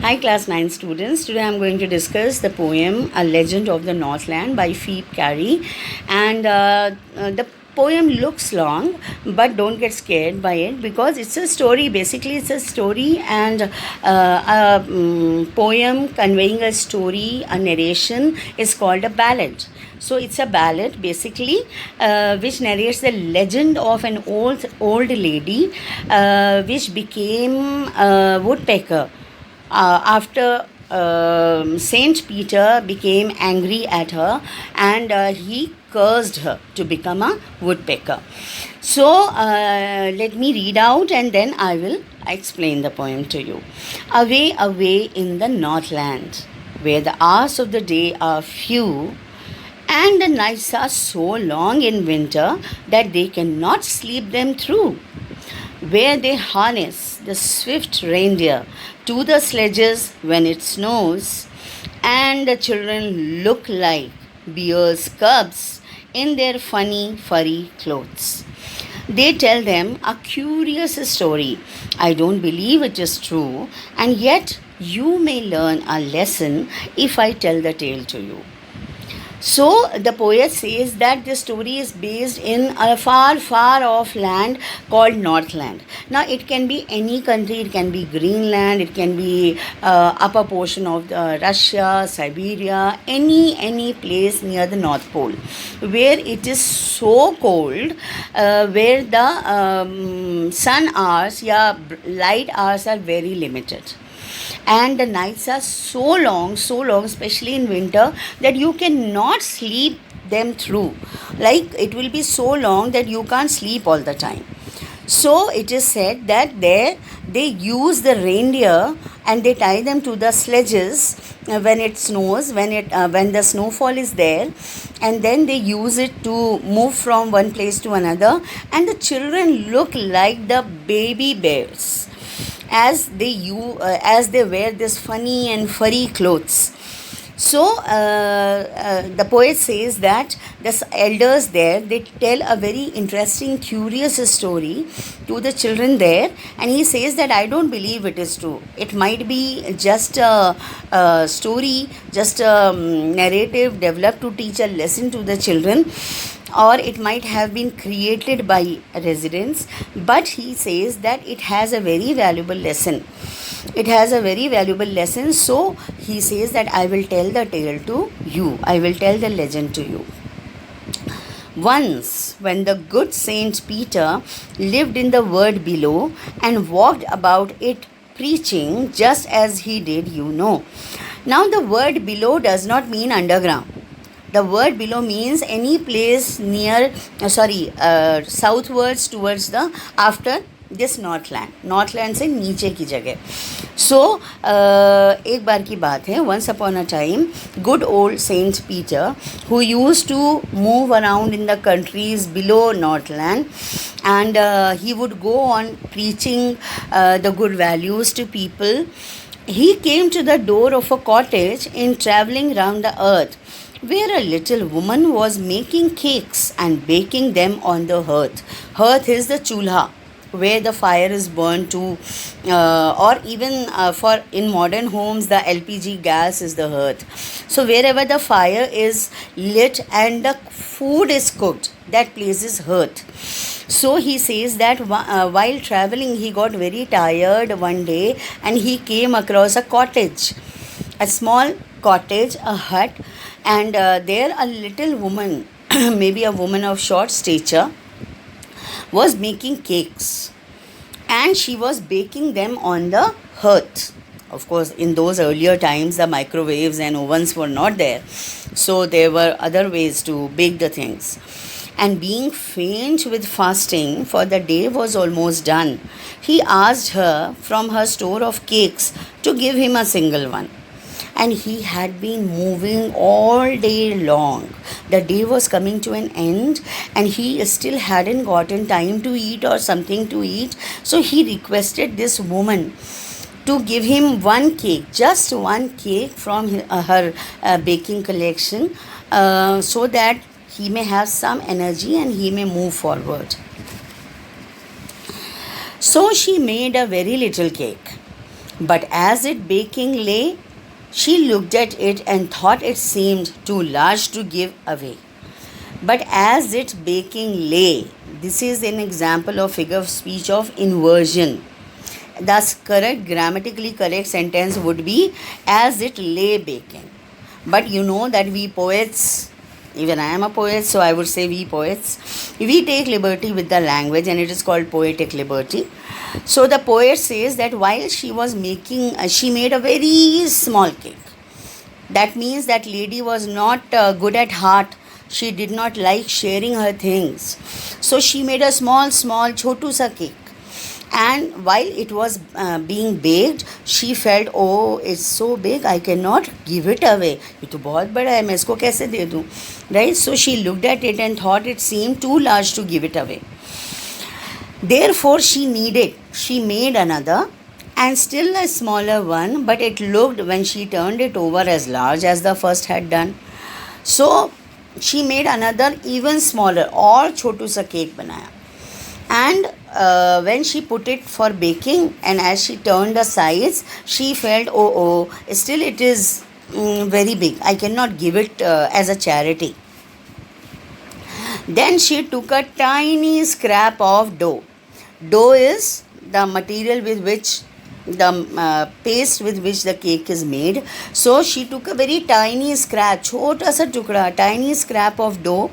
Hi, Class 9 students. Today I'm going to discuss the poem A Legend of the Northland by Phoebe Carey. And the poem looks long, but don't get scared by it because it's a story. Basically, it's a story and a poem conveying a story, a narration is called a ballad. So it's a ballad basically, which narrates the legend of an old lady, which became a woodpecker after Saint Peter became angry at her, and he cursed her to become a woodpecker. So let me read out and then I will explain the poem to you. Away, away in the Northland, where the hours of the day are few and the nights are so long in winter that they cannot sleep them through, where they harness the swift reindeer to the sledges when it snows, and the children look like bear's cubs in their funny furry clothes. They tell them a curious story. I don't believe it is true, and yet you may learn a lesson if I tell the tale to you. So the poet says that the story is based in a far, far off land called Northland. Now it can be any country. It can be Greenland. It can be upper portion of Russia, Siberia, any place near the North Pole, where it is so cold, where the sun hours, light hours are very limited, and the nights are so long, especially in winter, that you cannot sleep them through. Like it will be so long that you can't sleep all the time. So it is said that there they use the reindeer and they tie them to the sledges when it snows, when the snowfall is there, and then they use it to move from one place to another, and the children look like the baby bears as they wear this funny and furry clothes. So the poet says that the elders there, they tell a very interesting, curious story to the children there, and he says that I don't believe it is true. It might be just a story, just a narrative developed to teach a lesson to the children, or it might have been created by residents, but he says that it has a very valuable lesson. It has a very valuable lesson. So he says that I will tell the tale to you, I will tell the legend to you. Once, when the good Saint Peter lived in the world below and walked about it preaching just as he did, you know. Now, the word below does not mean underground. The word below means any place near, southwards towards the after this Northland से नीचे की जगह. So एक बार की बात है, once upon a time, good old Saint Peter, who used to move around in the countries below Northland, and he would go on preaching the good values to people. He came to the door of a cottage in traveling round the earth, where a little woman was making cakes and baking them on the hearth. Hearth is the chulha, where the fire is burned to, or even for in modern homes the LPG gas is the hearth. So wherever the fire is lit and the food is cooked, that place is hearth. So he says that while traveling he got very tired one day, and he came across a cottage, a small cottage, a hut, and there a little woman, maybe a woman of short stature, was making cakes, and she was baking them on the hearth. Of course, in those earlier times the microwaves and ovens were not there, so there were other ways to bake the things. And being faint with fasting, for the day was almost done, he asked her from her store of cakes to give him a single one. And he had been moving all day long. The day was coming to an end, and he still hadn't gotten time to eat or something to eat. So he requested this woman to give him one cake, just one cake from her baking collection, so that he may have some energy and he may move forward. So she made a very little cake But as it baking lay, she looked at it and thought it seemed too large to give away. But as it baking lay, this is an example of figure of speech of inversion. Thus, correct, grammatically correct sentence would be as it lay baking. But you know that we poets, even I am a poet, so I would say we poets, we take liberty with the language and it is called poetic liberty. So the poet says that while she was making, she made a very small cake. That means that lady was not good at heart. She did not like sharing her things. So she made a small, chotu sa cake. And while it was being baked, she felt, oh, it's so big, I cannot give it away. ये तो बहुत बड़ा है, मैं इसको कैसे दे दूँ? Right? So she looked at it and thought it seemed too large to give it away. Therefore, she made another and still a smaller one, but it looked when she turned it over as large as the first had done. So she made another even smaller और छोटू सा cake बनाया. And when she put it for baking and as she turned the sides, she felt, oh, still it is very big. I cannot give it as a charity. Then she took a tiny scrap of dough. Dough is the material with which the paste with which the cake is made. So she took a very tiny scrap, छोटा सा टुकड़ा, tiny scrap of dough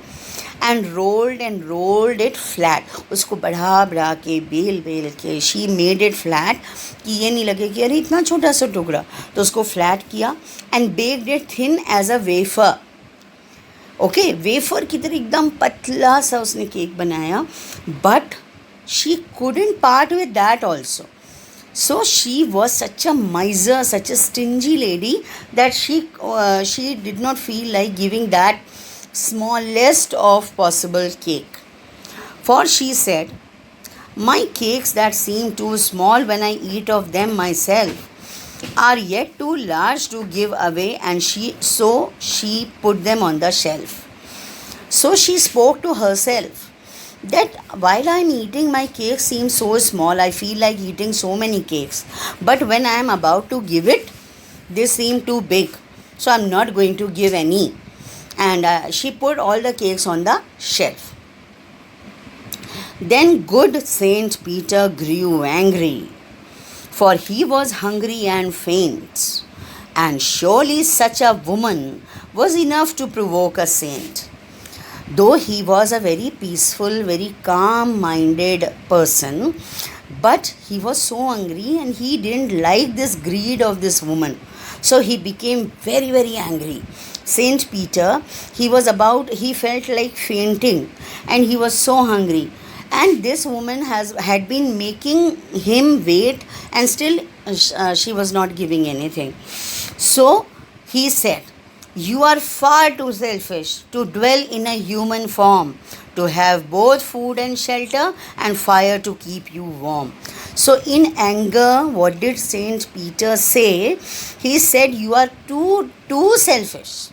and rolled it flat. उसको बढ़ा के bell के she made it flat कि ये नहीं लगे कि अरे इतना छोटा सा टुकड़ा, तो उसको flat किया and baked it thin as a wafer. Okay, wafer की तरह एकदम पतला सा उसने केक बनाया. But she couldn't part with that also. So she was such a miser, such a stingy lady that she did not feel like giving that smallest of possible cake. For she said, my cakes that seem too small when I eat of them myself are yet too large to give away, and she put them on the shelf. So she spoke to herself that while I am eating, my cakes seem so small, I feel like eating so many cakes. But when I am about to give it, they seem too big. So I am not going to give any. And she put all the cakes on the shelf. Then good Saint Peter grew angry, for he was hungry and faint. And surely such a woman was enough to provoke a saint. Though he was a very peaceful, very calm-minded person, but he was so angry and he didn't like this greed of this woman. So he became very, very angry. Saint Peter, he felt like fainting and he was so hungry. And this woman had been making him wait and still she was not giving anything. So he said, you are far too selfish to dwell in a human form, to have both food and shelter and fire to keep you warm. So in anger, what did Saint Peter say? He said, you are too selfish.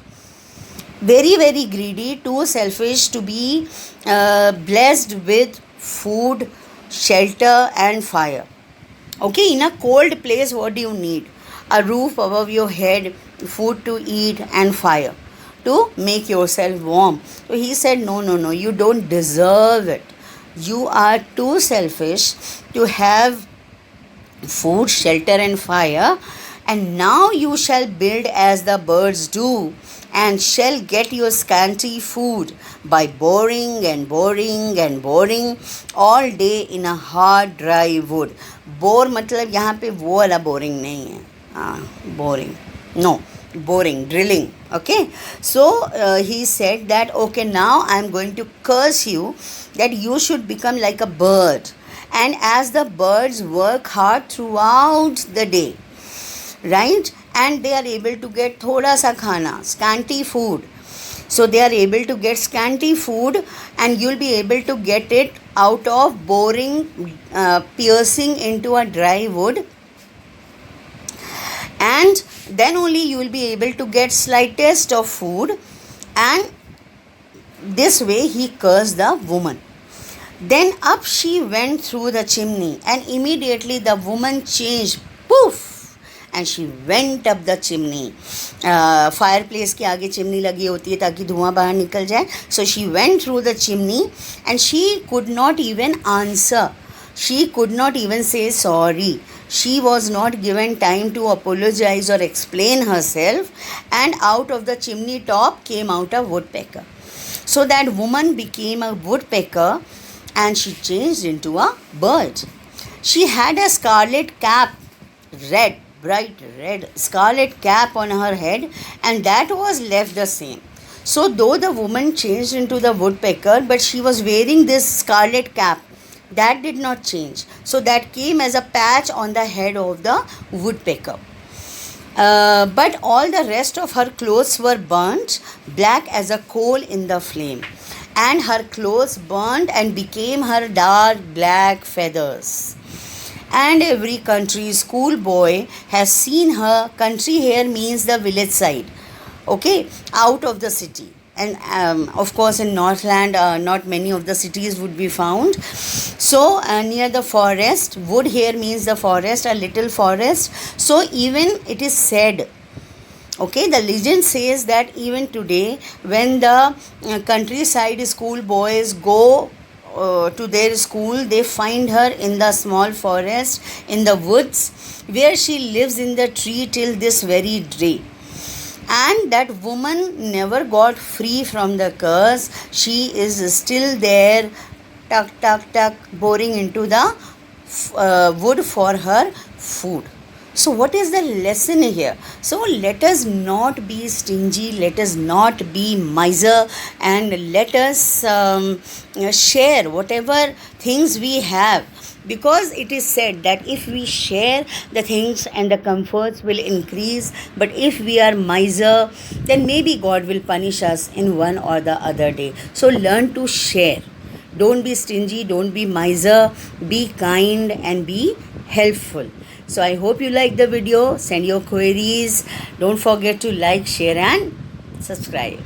Very, very greedy, too selfish to be blessed with food, shelter and fire. Okay, in a cold place, what do you need? A roof above your head, food to eat and fire to make yourself warm. So he said, no, you don't deserve it. You are too selfish to have food, shelter and fire, and now you shall build as the birds do, and shall get your scanty food by boring all day in a hard dry wood. Bore मतलब यहाँ पे वो वाला boring नहीं है, boring, no, boring, drilling. Okay, so he said that, okay, now I am going to curse you that you should become like a bird, and as the birds work hard throughout the day, right, and they are able to get thoda sa khana, scanty food. So they are able to get scanty food, and you'll be able to get it out of boring, piercing into a dry wood, and then only you will be able to get slightest of food. And this way he cursed the woman. Then up she went through the chimney, and immediately the woman changed, poof, and she went up the chimney. Fireplace के आगे chimney लगी होती है ताकि धुआं बाहर निकल जाए. So she went through the chimney and she could not even answer. She could not even say sorry. She was not given time to apologize or explain herself, and out of the chimney top came out a woodpecker. So that woman became a woodpecker and she changed into a bird. She had a scarlet cap, red, bright red scarlet cap on her head, and that was left the same. So though the woman changed into the woodpecker, but she was wearing this scarlet cap. That did not change. So that came as a patch on the head of the woodpecker. But all the rest of her clothes were burnt, black as a coal in the flame. And her clothes burnt and became her dark black feathers. And every country schoolboy has seen her. Country here means the village side, okay, out of the city. And of course in Northland not many of the cities would be found. So near the forest, wood here means the forest, a little forest. So even it is said, okay, the legend says that even today when the countryside school boys go to their school, they find her in the small forest in the woods, where she lives in the tree till this very day. And that woman never got free from the curse. She is still there, tuck, tuck, tuck, boring into the wood for her food. So what is the lesson here? So let us not be stingy, let us not be miser, and let us share whatever things we have. Because it is said that if we share the things and the comforts will increase, but if we are miser, then maybe God will punish us in one or the other day. So learn to share. Don't be stingy, don't be miser, be kind and be helpful. So I hope you like the video. Send your queries. Don't forget to like, share and subscribe.